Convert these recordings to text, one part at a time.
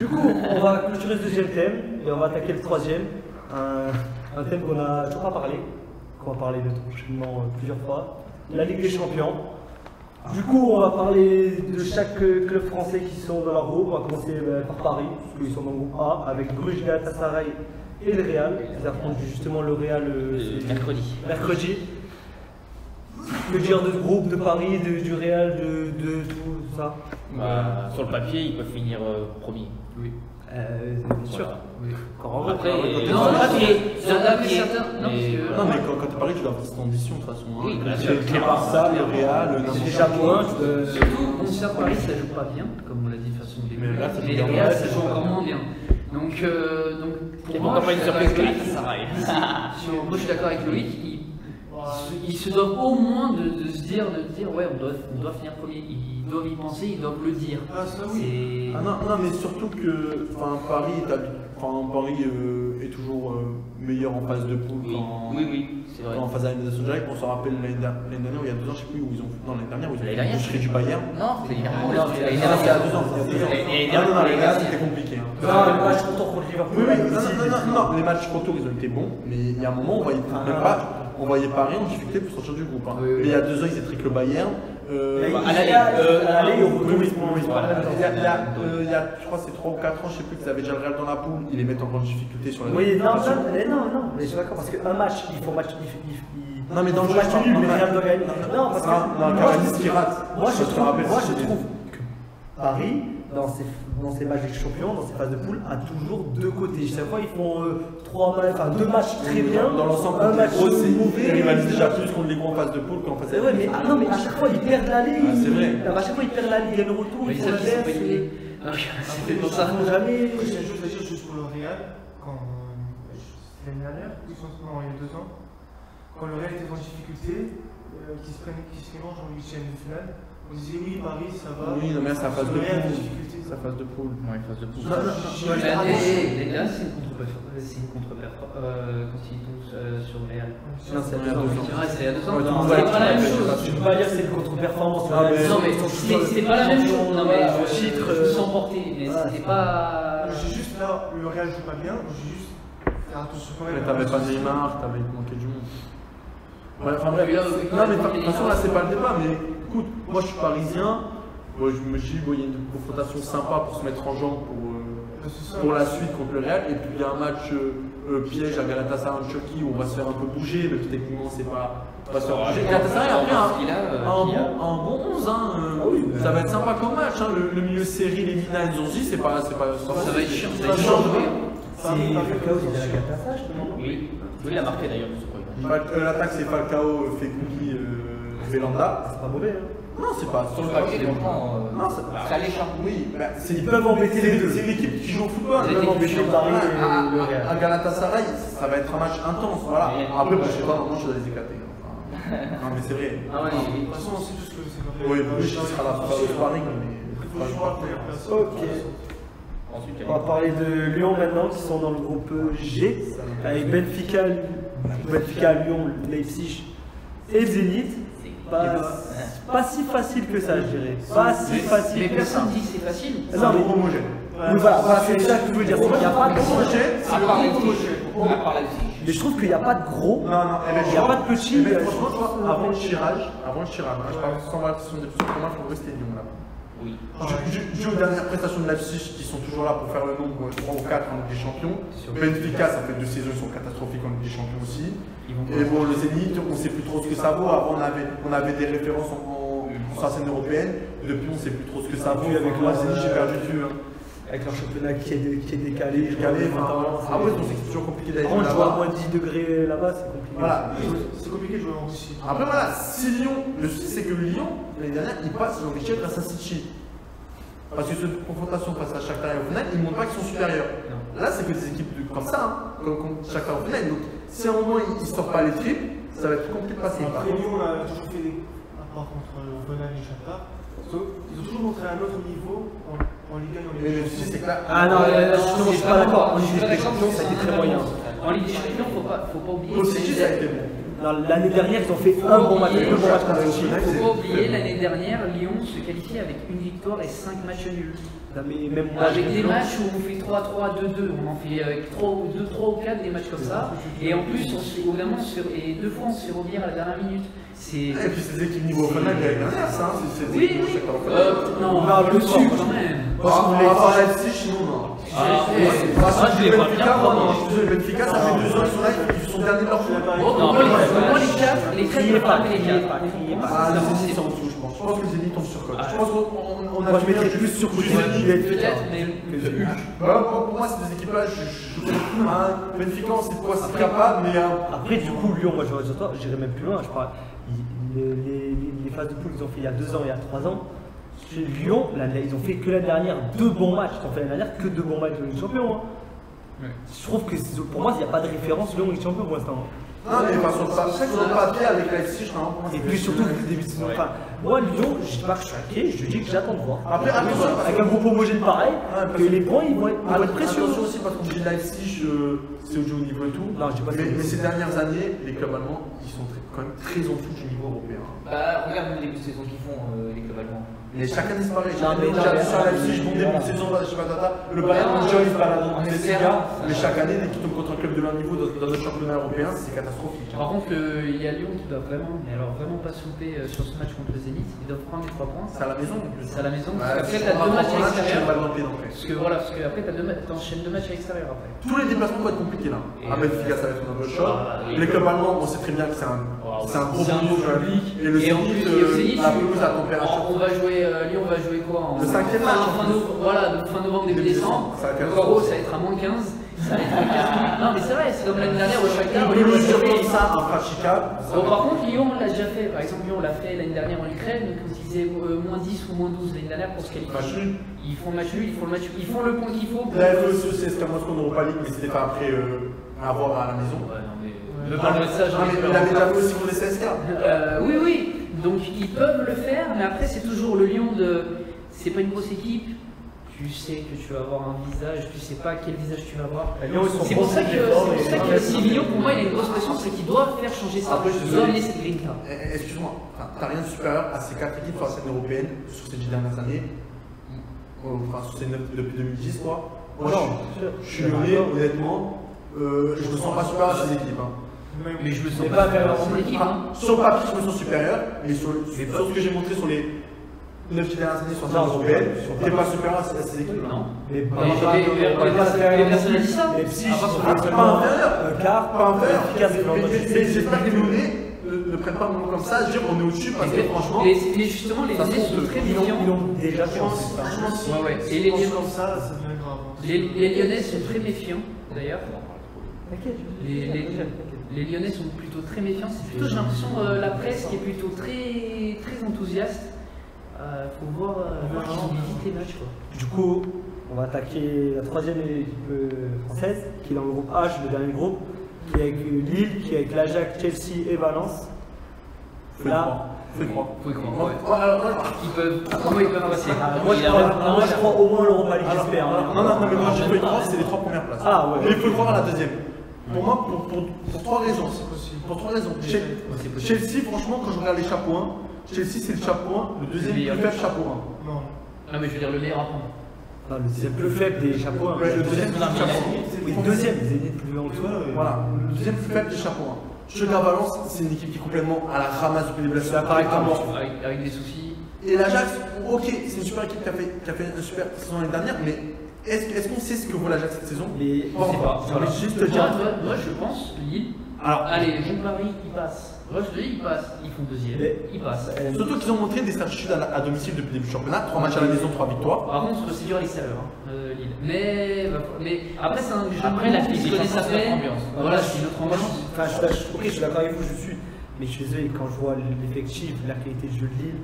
Du coup, on va clôturer ce deuxième thème et on va attaquer le troisième. Un thème qu'on n'a toujours pas parlé, qu'on va parler de prochainement plusieurs fois. La Ligue des Champions. Du coup, on va parler de chaque club français qui sont dans leur groupe. On va commencer par Paris, parce qu'ils sont dans le groupe A, avec Bruges, Galatasaray et le Real. Ils affrontent justement le Real mercredi. Que dire de ce groupe, de Paris, du Real, de tout ça? Sur le papier, ils peuvent finir premier. Oui. C'est sûr. Oui. Après, Non, mais quand tu paries, tu dois avoir cette ambition de toute façon. Oui, c'est Barça, le Real, C'est déjà moins. Surtout, Bon, ça, Paris, ça joue pas bien, comme on l'a dit de façon début. Mais là, ça Mais joue le bien. Real, ça joue encore moins bien. Donc pour moi, pas une je suis surprise d'accord avec que Loïc. ça s'arrête. Moi, je suis d'accord avec Loïc. Ils se doivent au moins de se dire, ouais, on doit finir premier. Ils doivent y penser, ils doivent le dire. Ah, ça oui. Non, mais surtout que Paris est toujours meilleur en phase de poule Oui, c'est vrai. qu'en phase d'élimination directe. On s'en rappelle l'année dernière, il y a 2 ans, je sais plus où ils ont. Non, l'année dernière, où ils ont L'année dernière, boucherie du Bayern. Non, c'était l'année Non, il y a 2 ans. Non, les gars, c'était compliqué. Non, le match retour contre Liverpool. Non, les matchs retour, ils ont été bons, mais il y a un moment, on voyait Paris en difficulté pour sortir du groupe. Oui. Mais il y a 2 ans, ils étaient avec le Bayern. À l'aller, au retour, ils se prennent. Je crois que c'est 3 ou 4 ans, je sais plus, qu'ils avaient déjà le Real dans la poule, ils les mettent encore en difficulté sur la Oui, non, mais je suis d'accord, parce qu'un match, il faut match. Non, mais dans le faut jeu, match nul, mais Real doit gagner. Non, parce que. Cavani qui rate. Moi, je trouve que Paris, dans ses matchs de champions, dans ses phases de poule, a toujours deux côtés. Chaque fois, ils font 2 matchs très bien. Dans l'ensemble, un match ils mauvais. rivalisent déjà plus contre les gros en phase de poule qu'en phase de Ouais, mais à chaque fois, ils perdent l'aller. C'est vrai. À chaque fois, ils perdent l'aller, ils gagnent le retour, Mais ils ça, font ils sont pas l'inverse. éliminés. C'était pour ça. Ils font jamais. J'ai une chose à dire juste pour le Real, quand l'année dernière, non, il y a 2 ans, quand le Real était en difficulté, qui se mange en 8ème de finale, on disait oui, Paris, ça va. Oui, non, mais c'est la phase de Le Real en poule. difficulté. C'est la phase de poule. Ouais, phase de poule. Les gars, c'est une contre-performance quand ils tombent sur le Real. Non, c'est il y a 2 ans. C'est vrai, c'est il y a 2 ans. Ouais, tout le monde C'est va pas la même être- chose. Je peux pas dire que c'est une contre-performance. Ah, mais- Non, mais c'est pas la même chose. Non, mais le titre. je me sens porté, mais c'était pas. J'ai juste là, le Real joue pas bien, j'ai juste faire attention quand même. Mais t'avais pas Neymar, t'avais manqué du monde. Ouais, enfin bref. Puis là, Non, mais de toute façon, là, c'est pas le débat. Mais écoute, moi, je suis parisien. Moi, je me dis, bon, il y a une confrontation sympa pour se mettre en jambe pour la suite contre le Real. Et puis, il y a un match piège à Galatasaray en Turquie où on va se faire un peu bouger. Mais techniquement, c'est pas. On va se faire bouger. Galatasaray, après, un bon 11. Ça va être sympa comme match. Le milieu série, les Mina et Nzonzi, c'est pas. Ça va être chiant. Ça va être Ça chiant. C'est Falcao, il est à la Galatasaray, justement. Oui, il a marqué d'ailleurs, je crois. L'attaque, c'est Falcao, Fekuli, Velanda. C'est pas mauvais, hein. Non, c'est pas. Sur le papier, franchement, Non, c'est c'est alléchant. Oui, Ils peuvent embêter les deux. C'est une équipe qui joue au football. C'est Ils peuvent l'équipe qui embêter joue Paris Paris et le Real. à Galatasaray, ça va être un match intense. Voilà. Et- Après, je sais pas, moi je dois les éclater. Non, mais c'est vrai. Ah ouais, De toute façon, on sait tous que c'est pas Oui, Bruges, ce sera la fin de sparring, mais. Il faut jouer à la première place. Ok. Ensuite, il y On a va parler de Lyon maintenant, qui sont dans le groupe G, avec Benfica, Lyon, Leipzig et Zénith. Pas si facile que ça, je dirais. Pas si facile mais que ça. personne dit que c'est facile. Non, mais homogène. oui, voilà, c'est ça que je veux dire. Il n'y a pas de gros. à part Leipzig. Mais je trouve qu'il n'y a pas de gros. Non, Il n'y a pas de petit. Mais franchement, je crois, avant le tirage, je parle sans relation des pour moi, il faut rester Lyon là. Oui. Dû aux dernières prestations de Leipzig qui sont toujours là pour faire le nombre 3 ou 4 en Ligue des Champions. Benfica, ça fait 2 saisons, ils sont catastrophiques en Ligue des Champions aussi. Et bon, le Zénith, on ne sait plus trop ce que ça vaut. Avant, on avait des références sur la scène européenne. Depuis, on ne sait plus trop ce que ça vaut. Avec le Zénith, j'ai perdu de vue. Avec leur championnat qui est décalé. Après, on sait que c'est toujours compliqué d'aller Par contre, je vois à là-bas. moins 10 degrés là-bas, c'est compliqué. Voilà. C'est compliqué de jouer en Russie. Après, voilà, si Lyon, le souci, c'est que Lyon, l'année dernière, il passe dans les grâce à City. Parce que cette confrontation face à Shakhtar et au final, ils ne montrent pas qu'ils sont supérieurs. Là, c'est que des équipes comme ça, comme Shakhtar au final. Donc, si à un moment ils ne sortent pas les triples, ça va être compliqué de passer. Après Lyon, on a toujours fait des rapports contre Bonan et Shakhtar. Ils ont toujours montré un autre niveau en Ligue 1 et en Mais Ligue le souci, 2. c'est que là. Ah non, je suis pas d'accord. En Je suis Ligue pas des d'accord, Champions, ça a été très moyen. En Ligue des Champions, faut pas oublier. Au City, ça a été bon. L'année dernière, ils ont fait un bon match, deux bons matchs contre Il Chelsea. ne faut pas oublier, l'année dernière, Lyon se qualifiait avec une victoire et 5 matchs nuls. Non, mais même moi, Avec j'ai des vu- matchs où on fait 3-3, 2-2, on en fait 3 ou 4 des matchs comme ça. Et en plus, au bout d'un moment, et 2 fois on se fait revenir à la dernière minute. C'est. Et puis c'est des équipes niveau final l'année dernière, ça. C'est des Oui, équipes oui. chacun leur fait. Non, Non, le dessus sport, quand même. On va parler de Leipzig, sinon non. je les vois bien Benfica, moi, prendre. non, je suis désolé, Benfica, ça fait 2 ans qu'ils sont là, ils sont derniers de leur poule. Pour moi, les 4, les 4, Criez pas, les criez 4. pas, criez pas. Ah, le Zénith, c'est en dessous, je pense. Je pense que le Zénith tombe sur cote. Je pense qu'on a Moi, je mettrais plus sur côté. Peut-être, mais. Voilà, pour moi, ces deux équipes-là, Benfica, on sait de quoi c'est capable, mais Après, du coup, Lyon, moi, j'aurais dit toi, j'irais même plus loin. Je parle, les phases de poule qu'ils ont fait il y a 2 ans, il y a 3 ans. Chez Lyon, ils ont fait que l'année dernière 2 bons matchs. Ils ont fait l'année dernière que 2 bons matchs de Ligue des Champions. Hein. Je trouve que pour moi, il n'y a pas de référence Lyon Ligue des Champions pour l'instant. non, mais sur le papier avec Leipzig, non. Et puis surtout, le début de saison. Enfin, moi, Lyon, je dis pas que je suis inquiet, je dis que j'attends de voir. Après, attention, Avec un groupe homogène pareil, parce que les points ils vont être précieux. Attention aussi, parce qu'on dit Leipzig, c'est au haut niveau et tout. Non, je dis pas ça. Mais ces dernières années, les clubs allemands, ils sont quand même très en dessous du niveau européen. Bah, regarde le début de saison qu'ils font, les clubs allemands. Mais chacun disparaît. Non, mais Sur Leipzig, bon début de saison, je sais pas, le Bayern Munich, il va à la Bundesliga, mais chaque année, dès qu'ils tombent contre un club de leur niveau dans le championnat européen, c'est catastrophique. Par contre, il y a Lyon qui doit vraiment, mais alors vraiment pas souper sur ce match contre le Zénith. Ils doivent prendre les 3 points. C'est à la maison en plus. C'est à la maison. Ouais, Parce qu'après, si t'as on 2 matchs à rapproche, l'extérieur. j'ai une balle dans le pied d'entrée. Parce que voilà, parce qu'après, t'enchaînes 2 matchs à l'extérieur après. Tous les déplacements vont être compliqués là. Et À Benfica, ça va être un peu chaud. et- Les clubs allemands, on sait très bien que c'est un gros C'est un bonus sur la ligue. Et le Et en plus, Zénith, la pelouse à on température. va jouer, Lyon va jouer quoi Le 5e match. Voilà, donc fin novembre, début décembre. Ça va être Donc en gros, ça va être à moins 15. Ça va être non, mais c'est vrai, c'est comme l'année dernière au Shakhtar. Une pelouse comme ça, impraticable. Bon, par contre, Lyon l'a déjà fait. Par exemple, Lyon l'a fait l'année dernière en Ukraine. Donc, ils faisaient moins 10 ou moins 12 l'année dernière pour se qualifier. Match nul. Ils font le match nul, ils font le point qu'il faut. Pour... La FE, c'est ce qu'à Moscou n'auront pas League, mais c'était pas après avoir à la maison. Ouais, non, mais. Ne parle pas de ça, j'en ai Il avait déjà fait aussi pour les CSK. Oui, oui. Donc, ils peuvent le faire, mais après, c'est toujours le Lyon de. C'est pas une grosse équipe. Tu sais que tu vas avoir un visage, tu sais pas quel visage tu vas avoir. Lyon, ils sont C'est pour ça bons, que si Lyon, pour moi, il a une grosse pression, c'est qu'ils doivent faire changer ça. Après, je suis Ils doivent désolé. amener cette grinta. Excuse-moi, t'as rien de supérieur à ces 4 équipes sur la scène européenne sur ces 10 dernières années. Enfin, sur ces 9 depuis 2010, quoi. Moi, je suis lyonnais, honnêtement. Je me sens pas supérieur à ces équipes. Hein. Mais je me sens Mais pas pas faire faire cette équipe. Hein. Sur le papier, je me sens supérieur, mais sur ce que j'ai montré sur les 9 dernières années sur la scène européenne, t'es pas supérieur à ces équipes. Non. Mais personne n'a dit ça. Les psy, Pas inférieur. un quart, Pas inférieur. efficace, c'est Mais j'espère que les Lyonnais ne prennent pas mon nom comme ça, dire on est au-dessus parce que franchement. Mais justement, les ça Lyonnais se sont compte. très Ils méfiants. l'ont déjà fait en fait. Franchement, si. Ouais, ouais. Et Et les les Lyonnais, comme ça devient grave. les Lyonnais sont très méfiants, d'ailleurs. T'inquiète, Les Lyonnais sont plutôt très méfiants. C'est plutôt, j'ai l'impression, la presse qui est plutôt très, très enthousiaste. Faut voir qu'ils ont vite les matchs, quoi. Du coup, on va attaquer la troisième équipe française, qui est dans le groupe H, le dernier groupe, qui est avec Lille, qui est avec l'Ajax, Chelsea et Valence. Faut y croire. Faut y croire. Faut y croire, ouais. Alors, Ils peuvent, comment ils peuvent passer Moi, je crois au moins l'Europa League, j'espère. hein. non, mais moi je peux y croire, c'est les 3 premières places. Ah, ouais. Mais il faut y croire à la deuxième. Pour moi, pour 3 raisons. Pour 3 raisons. Chelsea, franchement, quand je regarde les chapeaux 1, Chelsea c'est le chapeau 1, le deuxième plus faible chapeau 1. Non. Non, mais je veux dire le meilleur à prendre. Non, c'est le plus faible des chapeaux. hein. Ouais, le deuxième plus faible chapeau 1. Oui, le deuxième, ils étaient plus en dessous. Voilà, le deuxième plus faible des chapeaux 1. Je regarde Valence, c'est une équipe qui est complètement à la ramasse depuis les blessures. pareil comme moi. Avec des soucis. Et l'Ajax, ok, c'est une super équipe qui a fait une super saison l'année dernière, mais est-ce qu'on sait ce que vaut l'Ajax cette saison? Mais Pas encore. J'ai envie de juste te Moi, dire. moi, je pense Lille. Alors, Allez, Paris, ils passent. Moi, je te dis, ils passent. Ils font deuxième. Mais- Ils passent. surtout qu'ils ont montré des certitudes à domicile depuis le début du championnat, 3 matchs à la maison, 3 victoires. Par contre, c'est dur à l'extérieur, Lille. Mais après, c'est un jeu. Après, la physique, connaît ça, sa c'est notre peine. ambiance. Voilà, c'est une autre ambiance. Enfin, je suis d'accord avec vous, je suis. Mais je suis désolé, quand je vois l'effectif, la qualité de jeu de Lille,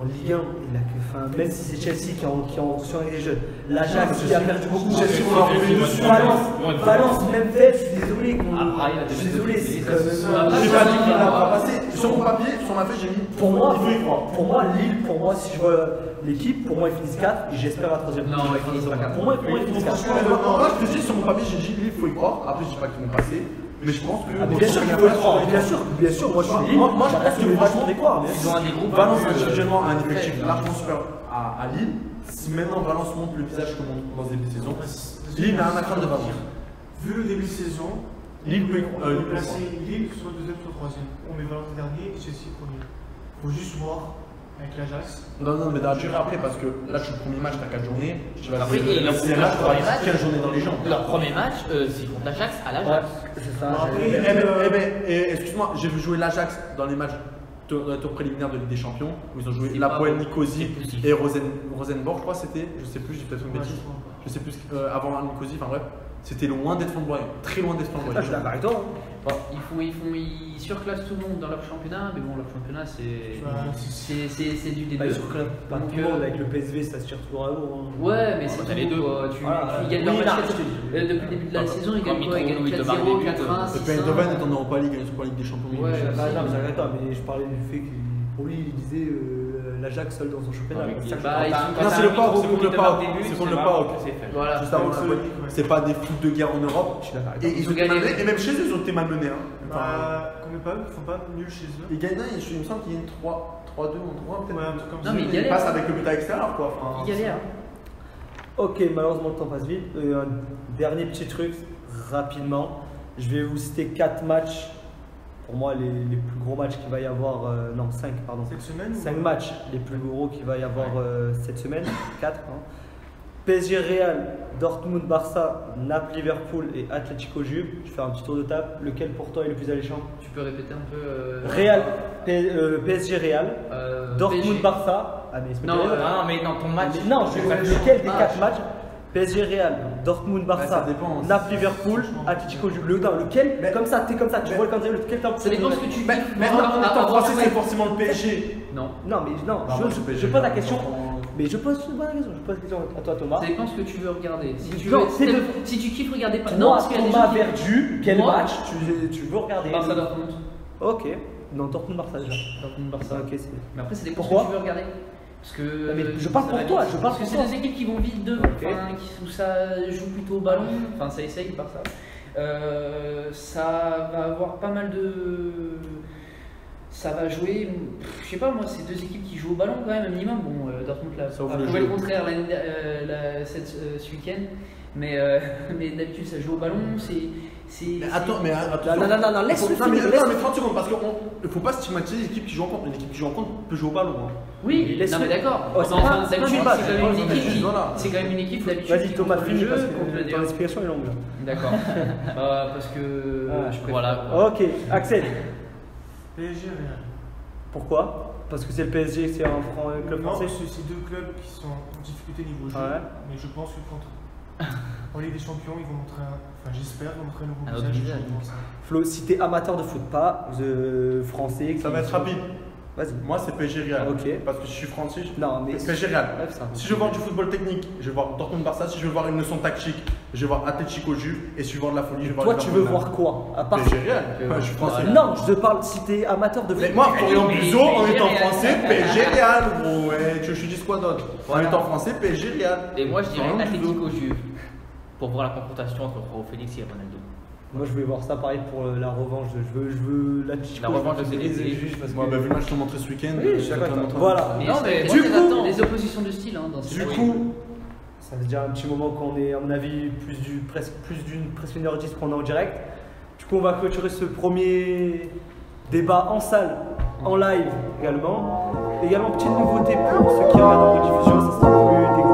en Ligue 1, même si c'est Chelsea qui est en fonction avec les jeunes, l'Ajax qui a perdu beaucoup, Chelsea, on leur fait dessus. Valence, même fait, je suis désolé. Je suis désolé, c'est quand même. J'ai pas dit qu'il n'a pas passé. Sur mon papier, sur ma feuille, j'ai mis. Pour moi, il faut y croire. Lille, si je vois l'équipe, pour moi, ils finissent 4 et j'espère la troisième. Non, ils finissent pas 4. Pour moi, ils finissent 4. Moi, je te dis, sur mon papier, j'ai dit, il faut y croire. Après, je dis pas qu'ils vont passer. Mais je pense que. Ah, mais bien sûr qu'il faut le croire, bien sûr, moi je suis Lille, Moi, je pense j'attaque que tous les matchs franchement, pour les croire. Ils ont un des groupes. Valence actuellement a un effectif largement supérieur à Lille. Si maintenant Valence montre le visage comme dans ce début de saison, Lille n'a rien à craindre de Valence. Vu le début de saison, Lille peut y on croire. peut placer Lille soit deuxième, soit troisième. On met Valence dernier et Chelsea premier. Faut juste voir avec l'Ajax. Non, mais d'Algérie après, parce que là, je suis le premier match, t'as 4 journées. Tu vas Après, et leur c'est là, tu premier auras match, 15 journées dans les jambes. Leur premier match, c'est contre l'Ajax à l'Ajax. C'est ça. Excuse-moi, j'ai vu jouer l'Ajax dans les matchs dans le tour préliminaire de Ligue des Champions, où ils ont joué C'est la pas Poel bon. Nicosie C'est possible. et Rosenborg, je crois c'était, je sais plus, j'ai peut-être une Ouais, bêtise. je crois. Je sais plus, avant Nicosie, enfin bref, c'était loin d'être flamboyant, très loin d'être Ah, je flamboyant. suis d'accord avec toi. Bon, ils surclassent tout le monde dans leur championnat, mais bon, leur championnat c'est du Bah, D2. sur club, pas Donc, tout le monde avec le PSV, ça se tire toujours à l'eau. Ouais, mais c'est t'as les tout, deux. quoi. Voilà, Ils gagnent oui, leur match non, 4. Depuis le début de la saison, ils Quand gagnent quoi? Ils gagnent Mitroglou, il te marque 4-0, des buts, 4-1, Et 6-1. Eindhoven est en Europa League, ils sont pas en Ligue des Champions. Ouais, Je suis si. d'accord, mais d'accord, mais je parlais du fait que pour lui, il disait l'Ajax seul dans son championnat. Ouais, C'est ça que je bah, parle. ils sont- Non, c'est le PAOK, c'est contre le PAOK. C'est C'est contre le PAOK. Voilà. Juste avant la Poel. C'est pas des foot de guerre en Europe. Je suis d'accord avec Et toi. ils ont été malmenés, et même chez eux, ils ont été malmenés. Hein. Bah, qu'on est pas, ils font pas nul chez eux. Ils gagnent, il me semble qu'il y a une 3-2 ou 3 peut-être. Ouais, un truc comme Non, ça. mais Ils galèrent. passent avec le but à l'extérieur, quoi. Enfin, Ils galèrent. Ok, malheureusement le temps passe vite. Un dernier petit truc, rapidement. Je vais vous citer 4 matchs. Pour moi, les plus gros matchs qu'il va y avoir. Non, 5, pardon. Cette semaine 5 matchs les plus gros qu'il va y avoir cette semaine. 4. PSG Real, Dortmund Barça, Naples Liverpool et Atlético Juve. Je fais un petit tour de table. Lequel pour toi est le plus alléchant? Tu peux répéter un peu Real, PSG Real, Dortmund PSG. Barça. Ah, mais Non, Non, mais dans ton match. non, je lequel des Ah, 4 matchs? PSG Real, Dortmund ça Barça, dépend. Naples Liverpool, Atlético Juve. Lequel? Comme ça, t'es comme ça, tu vois le calendrier, lequel t'as Ça dépend ce que tu dis. Mais en étant français, c'est forcément le PSG. Non. Non, mais non, Bah, moi, je PSG, pose la question. franchement. Mais je pose une bonne question. Je pose la question à toi, Thomas. Ça dépend ce que tu veux regarder. Si tu, Non, veux, c'est de- si tu kiffes regarder pas. Toi, parce qu'il y a des Thomas gens qui- Verdu, quel Moi match tu veux regarder? Barça Dortmund. Ok. Non, Dortmund Barça déjà. Dortmund Barça. Ok, c'est. Mais après, ça dépend ce Pourquoi que tu veux regarder. Parce que. Non, mais je parle ça pour va toi, vite. je parle Parce que pour c'est toi. deux équipes qui vont vite devant, Ok. où ça joue plutôt au ballon, enfin ça essaye par ça. Ça va avoir pas mal de. Ça va jouer, je sais pas moi, c'est deux équipes qui jouent au ballon quand même, un minimum. Bon, Dortmund là, Ça ouvre a le prouvé jeu. le contraire ce week-end, mais d'habitude ça joue au ballon, Mais attends, Non, laisse-le Non, mais finir, laisse-le. 30 secondes, parce qu'il ne faut pas stigmatiser les équipes qui jouent en contre. Une équipe qui joue en contre peut jouer au ballon. Hein. Oui, laisse-le. non mais d'accord. Oh, c'est Enfin, pas- c'est pas d'habitude, une base, c'est quand même une mais équipe qui. voilà. C'est quand même une équipe d'habitude. Vas-y, qui Thomas, contre le finis jeu, parce contre le que ton explication est longue. D'accord. Parce que Ah, je préfère. Voilà. Ok, Axel. PSG Real. Pourquoi? Parce que c'est le PSG, c'est un club Non, français. c'est deux clubs qui sont en difficulté niveau jeu. Ouais. Mais je pense que contre. En Ligue des Champions, ils vont montrer enfin j'espère, ils vont montrer un nouveau Un autre visage. visage. Flo, si t'es amateur de foot, pas français. Ça va être rapide. Vas-y. Moi, c'est PSG Real. Ok. Parce que je suis français. Non, mais. PSG Real. Bref, ça. Si je veux voir du football technique, je vais voir Dortmund Barça. Si je veux voir une leçon tactique, je vais voir Atlético Juve. Et si je veux voir de la folie, je vais voir Toi, tu veux Liverpool. voir quoi? À part. PSG Real. Ouais, je suis français. Non, je te parle si t'es amateur de foot. Mais moi, Florian Mais Buzeau, en PSG étant Real. français, PSG Real, gros. Ouais, tu veux que je dise quoi d'autre? En étant français, PSG Real. Et moi, je dirais Florian Buzeau. Atlético Juve. Pour voir la confrontation entre Joao Félix et Ronaldo. Moi, je vais voir ça pareil pour la revanche. Je veux la La revanche de les Félix. juges parce Moi, que. bah, vu le match que je t'ai montré ce week-end, Oui, je suis d'accord avec toi. Voilà. Non, mais Du moi, coup- j'attends. Les oppositions de style hein, dans ces Du matchs. coup, ça fait déjà un petit moment qu'on est, à mon avis, presque 1h10 qu'on est en direct. Du coup, on va clôturer ce premier débat en salle, en live également. Également, petite nouveauté pour ceux qui regardent en rediffusion, ça sera plus des